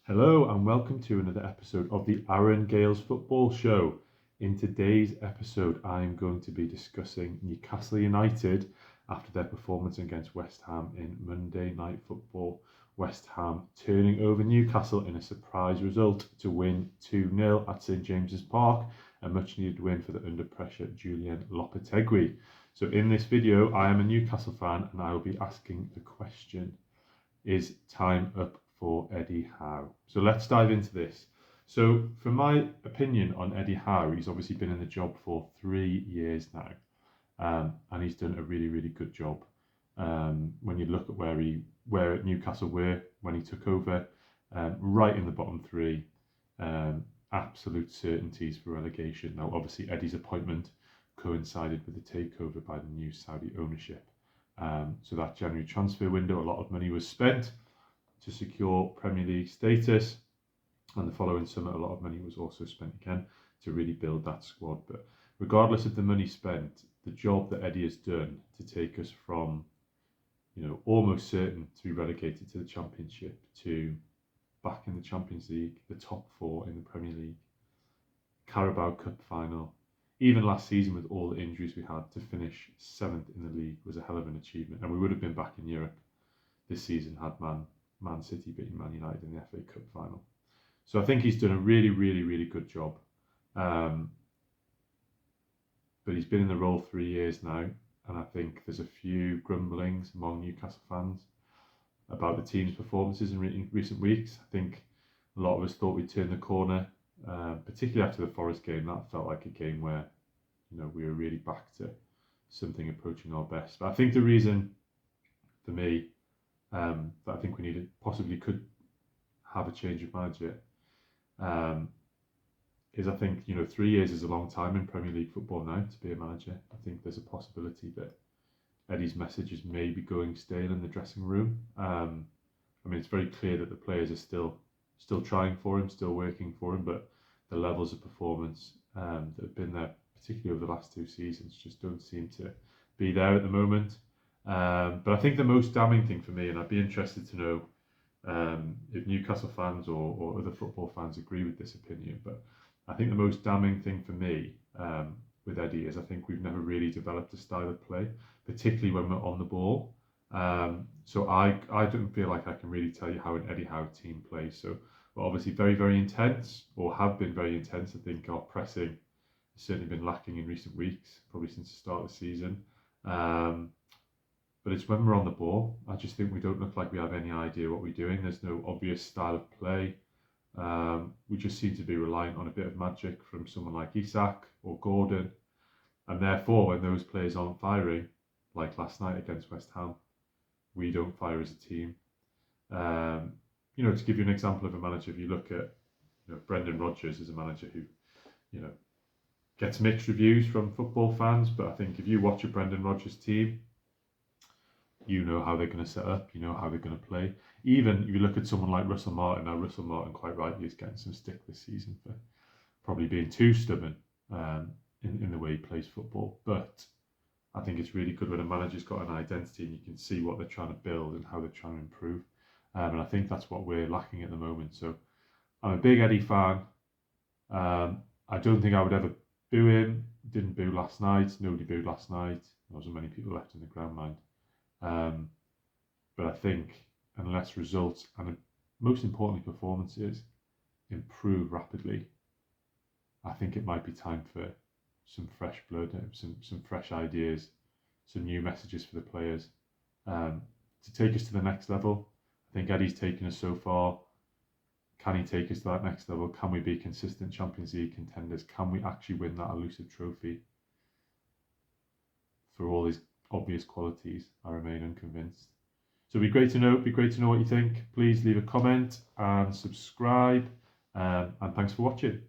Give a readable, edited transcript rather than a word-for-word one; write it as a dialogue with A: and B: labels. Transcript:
A: Hello and welcome to another episode of the Aaron Gales Football Show. In today's episode, I'm going to be discussing Newcastle United after their performance against West Ham in Monday Night Football. West Ham turning over Newcastle in a surprise result to win 2-0 at St James's Park, a much needed win for the under pressure Julian Lopetegui. So in this video, I am a Newcastle fan and I will be asking the question, is time up for Eddie Howe? So let's dive into this. So for my opinion on Eddie Howe, he's obviously been in the job for 3 years now, and he's done a really, really good job. When you look at where Newcastle were when he took over, right in the bottom three, absolute certainties for relegation. Now, obviously, Eddie's appointment coincided with the takeover by the new Saudi ownership. So that January transfer window, a lot of money was spent to secure Premier League status, and the following summer a lot of money was also spent again to really build that squad. But regardless of the money spent, the job that Eddie has done to take us from, almost certain to be relegated to the Championship to back in the Champions League, the top four in the Premier League, Carabao Cup final, even last season with all the injuries we had, to finish 7th in the league was a hell of an achievement, and we would have been back in Europe this season had Man City beating Man United in the FA Cup final. So I think he's done a really, really, really good job. But he's been in the role 3 years now, and I think there's a few grumblings among Newcastle fans about the team's performances in recent weeks. I think a lot of us thought we'd turn the corner, particularly after the Forest game. That felt like a game where, we were really back to something approaching our best. But I think the reason for me that I think we possibly could have a change of manager is, I think, 3 years is a long time in Premier League football now to be a manager. I think there's a possibility that Eddie's message is maybe going stale in the dressing room. It's very clear that the players are still trying for him, still working for him, but the levels of performance that have been there, particularly over the last 2 seasons, just don't seem to be there at the moment. But I think the most damning thing for me, and I'd be interested to know if Newcastle fans or other football fans agree with this opinion, but I think the most damning thing for me with Eddie is I think we've never really developed a style of play, particularly when we're on the ball. So I don't feel like I can really tell you how an Eddie Howe team plays. So we're obviously very, very intense, or have been very intense. I think our pressing has certainly been lacking in recent weeks, probably since the start of the season. But it's when we're on the ball, I just think we don't look like we have any idea what we're doing. There's no obvious style of play. We just seem to be reliant on a bit of magic from someone like Isak or Gordon. And therefore, when those players aren't firing, like last night against West Ham, we don't fire as a team. To give you an example of a manager, if you look at Brendan Rodgers is a manager who, gets mixed reviews from football fans. But I think if you watch a Brendan Rodgers team, you know how they're going to set up, you know how they're going to play. Even if you look at someone like Russell Martin, now Russell Martin quite rightly is getting some stick this season for probably being too stubborn in the way he plays football. But I think it's really good when a manager's got an identity and you can see what they're trying to build and how they're trying to improve. And I think that's what we're lacking at the moment. So I'm a big Eddie fan. I don't think I would ever boo him. Didn't boo last night. Nobody booed last night. There wasn't many people left in the ground, mind. But I think unless results and most importantly performances improve rapidly, I think it might be time for some fresh blood, some fresh ideas, some new messages for the players to take us to the next level. I think Eddie's taken us so far. Can he take us to that next level? Can we be consistent Champions League contenders? Can we actually win that elusive trophy? For all his obvious qualities, I remain unconvinced. So it'd be great to know what you think. Please leave a comment and subscribe, and thanks for watching.